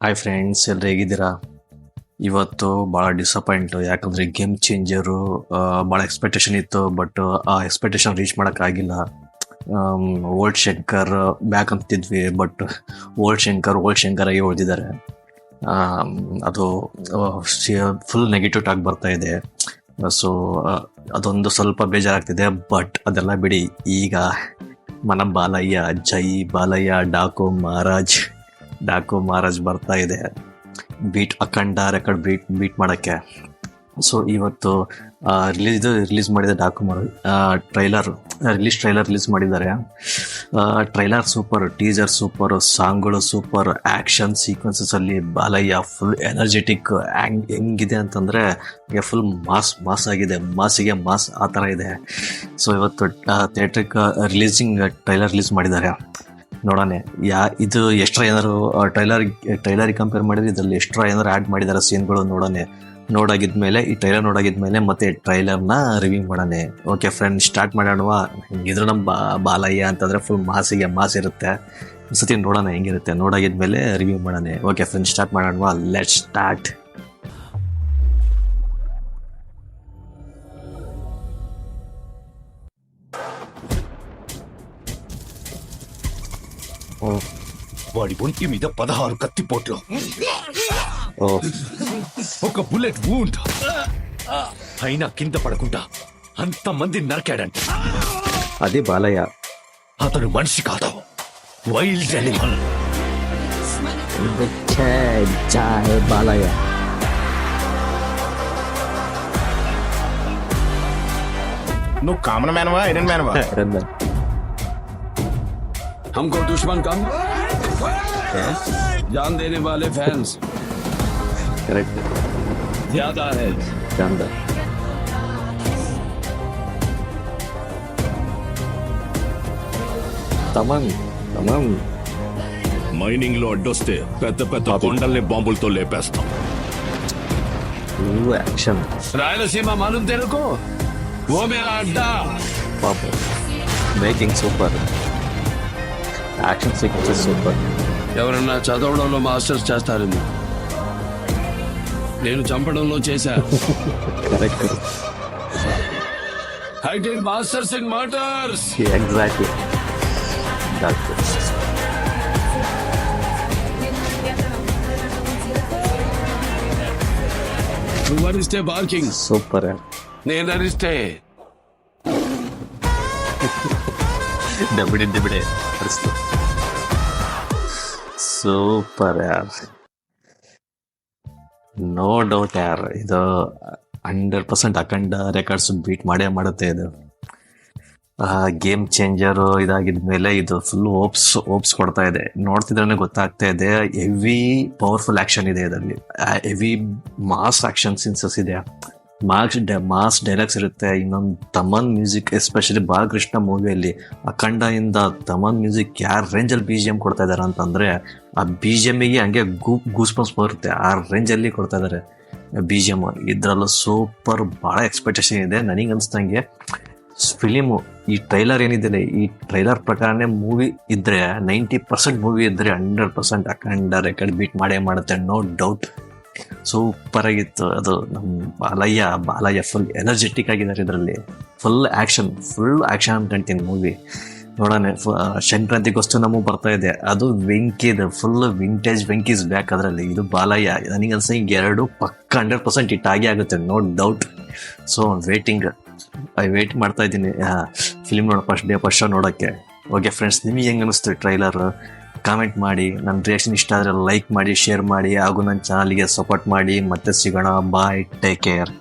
Hi friends, ಎಲ್ಲರೂ ಹೇಗಿದ್ದೀರಾ? ಇವತ್ತು ಭಾಳ ಡಿಸಪಾಯಿಂಟು, ಯಾಕಂದರೆ ಗೇಮ್ ಚೇಂಜರು ಭಾಳ ಎಕ್ಸ್ಪೆಕ್ಟೇಷನ್ ಇತ್ತು. ಬಟ್ ಆ ಎಕ್ಸ್ಪೆಕ್ಟೇಷನ್ ರೀಚ್ ಮಾಡೋಕ್ಕಾಗಿಲ್ಲ. ಓಲ್ಡ್ ಶಂಕರ್ ಬ್ಯಾಕ್ ಅಂತಿದ್ವಿ, ಬಟ್ ಓಲ್ಡ್ ಶಂಕರ್ ಆಗಿ ಉಳಿದಿದ್ದಾರೆ. ಅದು ಫುಲ್ ನೆಗೆಟಿವ್ ಟಾಕ್ ಬರ್ತಾ ಇದೆ. ಸೊ ಅದೊಂದು ಸ್ವಲ್ಪ ಬೇಜಾರಾಗ್ತಿದೆ. ಬಟ್ ಅದೆಲ್ಲ ಬಿಡಿ, ಈಗ ಬಾಲಯ್ಯ, ಜೈ ಬಾಲಯ್ಯ, ಡಾಕು ಮಹಾರಾಜ್ ಬರ್ತಾ ಇದೆ ಅಖಂಡ ರೆಕಾರ್ಡ್ ಬೀಟ್ ಮಾಡೋಕ್ಕೆ. ಸೊ ಇವತ್ತು ರಿಲೀಸ್ ಮಾಡಿದ ಟ್ರೈಲರ್ ರಿಲೀಸ್ ಮಾಡಿದ್ದಾರೆ. ಟ್ರೈಲರ್ ಸೂಪರ್, ಟೀಸರ್ ಸೂಪರ್, ಸಾಂಗ್ಗಳು ಸೂಪರ್, ಆ್ಯಕ್ಷನ್ ಸೀಕ್ವೆನ್ಸಸಲ್ಲಿ ಬಾಲಯ್ಯ ಫುಲ್ ಎನರ್ಜೆಟಿಕ್. ಹೆಂಗಿದೆ ಅಂತಂದರೆ ಫುಲ್ ಮಾಸ್ ಆಗಿದೆ, ಮಾಸಿಗೆ ಮಾಸ್ ಆ ಥರ ಇದೆ. ಸೊ ಇವತ್ತು ಥಿಯೇಟ್ರಿಗೆ ಟ್ರೈಲರ್ ರಿಲೀಸ್ ಮಾಡಿದ್ದಾರೆ. ನೋಡೋಣ ಇದು ಎಕ್ಸ್ಟ್ರಾ ಏನಾದ್ರು ಟ್ರೈಲರಿಗೆ ಕಂಪೇರ್ ಮಾಡಿದ್ರೆ ಇದರಲ್ಲಿ ಎಕ್ಸ್ಟ್ರಾ ಏನಾದ್ರು ಆ್ಯಡ್ ಮಾಡಿದ್ದಾರೆ ಸೀನ್ಗಳು. ನೋಡಾಗಿದ್ಮೇಲೆ ಈ ಟ್ರೈಲರ್ ನೋಡಾಗಿದ್ಮೇಲೆ ಮತ್ತೆ ಟ್ರೈಲರ್ನ ರಿವ್ಯೂ ಮಾಡೋಣ. ಓಕೆ ಫ್ರೆಂಡ್, ಸ್ಟಾರ್ಟ್ ಮಾಡೋಣವಾ? ಹೆಂಗಿದ್ರು ನಮ್ಮ ಬಾಲಯ್ಯ ಅಂತಂದರೆ ಫುಲ್ ಮಾಸಿಗೆ ಮಾಸ್ ಇರುತ್ತೆ. ಒಂದ್ಸತಿ ನೋಡೋಣ ಹೆಂಗಿರುತ್ತೆ, ನೋಡಾಗಿದ್ಮೇಲೆ ರಿವ್ಯೂ ಮಾಡೋಣ. ಓಕೆ ಫ್ರೆಂಡ್, ಸ್ಟಾರ್ಟ್ ಮಾಡೋಣವಾ? Let's start. వాడి ఒంటి మీద 16 కత్తిపోట్లు, ఒక బుల్లెట్ వూండ్. అయినా కింద పడకుండా అంతమంది నరకాడంట. అదే బాలయ్య. అతను మనిషి కాదు, వైల్డ్ అనిమల్. బాలయ్య నువ్వు కామన్ మ్యాన్వా, ఐరన్ మ్యాన్వా? हमको दुश्मन कम, जान देने वाले फैंस करेक्ट ज्यादा है. जानदा तमन మైనింగ్ లో అడ్డొస్తే పెద్ద పెద్ద కొండల్ని బాంబులతో లేపేస్తాం. एक्शन रायलसीमा मालूम तेरे को, वो मेरा अड्डा. पाप making super, action sequences super. ఎవరన్నా చదవడంలో మాస్టర్స్ చేస్తారేమో, నేను చంపడంలో చేశా. Correct. Hitech masters in murders. Exactly. నువ్వు అరిస్తే బార్కింగ్ సూపర్. నేను అరిస్తే ದಬಿಡೆ ಸೂಪರ್ ಯಾರ್, ನೋ ಡೌಟ್ ಯಾರ್. ಇದು 100% ಅಖಂಡ ರೆಕಾರ್ಡ್ಸ್ ಬೀಟ್ ಮಾಡುತ್ತೆ. ಇದು ಗೇಮ್ ಚೇಂಜರು ಇದಾಗಿದ್ಮೇಲೆ ಇದು ಫುಲ್ ಓಪ್ಸ್ ಕೊಡ್ತಾ ಇದೆ. ನೋಡ್ತಿದ್ರೆ ಗೊತ್ತಾಗ್ತಾ ಇದೆ, ಹೆವಿ ಪವರ್ಫುಲ್ ಆ್ಯಕ್ಷನ್ ಇದೆ ಇದರಲ್ಲಿ. ಹೆವಿ ಮಾಸ್ ಆ್ಯಕ್ಷನ್ ಸೀನ್ಸಸ್ ಇದೆ, ಮಾಸ್ ಡೈಲಾಗ್ಸ್ ಇರುತ್ತೆ. ಇನ್ನೊಂದು ತಮನ್ ಮ್ಯೂಸಿಕ್, ಎಸ್ಪೆಷಲಿ ಬಾಲಕೃಷ್ಣ ಮೂವಿಯಲ್ಲಿ ಅಖಂಡ ಇಂದ ತಮನ್ ಮ್ಯೂಸಿಕ್ ಯಾರು ರೇಂಜಲ್ಲಿ BGM ಕೊಡ್ತಾ ಇದ್ದಾರೆ ಅಂತಂದರೆ, ಆ BGMಗೆ ಹಂಗೆ ಗೂಸ್ಬಂಪ್ಸ್ ಬರುತ್ತೆ, ಆ ರೇಂಜಲ್ಲಿ ಕೊಡ್ತಾ ಇದ್ದಾರೆ BGM. ಇದರಲ್ಲೂ ಸೂಪರ್, ಭಾಳ ಎಕ್ಸ್ಪೆಕ್ಟೇಷನ್ ಇದೆ. ನನಗೆ ಅನಿಸ್ದಂಗೆ ಫಿಲಿಮು, ಈ ಟ್ರೈಲರ್ ಏನಿದೆ, ಈ ಟ್ರೈಲರ್ ಪ್ರಕಾರನೇ ಮೂವಿ ಇದ್ದರೆ 90% ಮೂವಿ ಇದ್ದರೆ 100% ಅಖಂಡ ರೆಕಾರ್ಡ್ ಬೀಟ್ ಮಾಡುತ್ತೆ, ನೋ ಡೌಟ್. ಸೂಪರ್ ಆಗಿತ್ತು ಅದು. ನಮ್ಮ ಬಾಲಯ್ಯ ಫುಲ್ ಎನರ್ಜೆಟಿಕ್ ಆಗಿದ್ದಾರೆ ಇದರಲ್ಲಿ. ಫುಲ್ ಆ್ಯಕ್ಷನ್ ಅನ್ಕೊಂತೀನಿ ಮೂವಿ. ನೋಡೋಣ. ಸಂಕ್ರಾಂತಿಗೋಸ್ಕರ ನಮಗೆ ಬರ್ತಾ ಇದೆ, ಅದು ವೆಂಕಿದು ಫುಲ್ ವಿಂಟೇಜ್ ವೆಂಕೀಸ್ ಬ್ಯಾಕ್ ಅದರಲ್ಲಿ. ಇದು ಬಾಲಯ್ಯ. ನನಗೆ ಅನ್ಸ ಎರಡು ಪಕ್ಕ 100% ಹಿಟ್ ಆಗೇ ಆಗುತ್ತೆ, ನೋ ಡೌಟ್. ಸೊ ವೇಟ್ ಮಾಡ್ತಾ ಇದ್ದೀನಿ ಫಿಲ್ಮ್ ಫಸ್ಟ್ ಶೋ ನೋಡೋಕ್ಕೆ. ಓಕೆ ಫ್ರೆಂಡ್ಸ್, ನಿಮಗೆ ಹೆಂಗೆ ಅನ್ನಿಸ್ತು ಟ್ರೈಲರ್? ಕಾಮೆಂಟ್ ಮಾಡಿ. ನನ್ನ ರಿಯಾಕ್ಷನ್ ಇಷ್ಟ ಆದರೆ ಲೈಕ್ ಮಾಡಿ, ಶೇರ್ ಮಾಡಿ, ಹಾಗೂ ನನ್ನ ಚಾನಲ್ಗೆ ಸಪೋರ್ಟ್ ಮಾಡಿ. ಮತ್ತೆ ಸಿಗೋಣ. ಬಾಯ್, ಟೇಕ್ ಕೇರ್.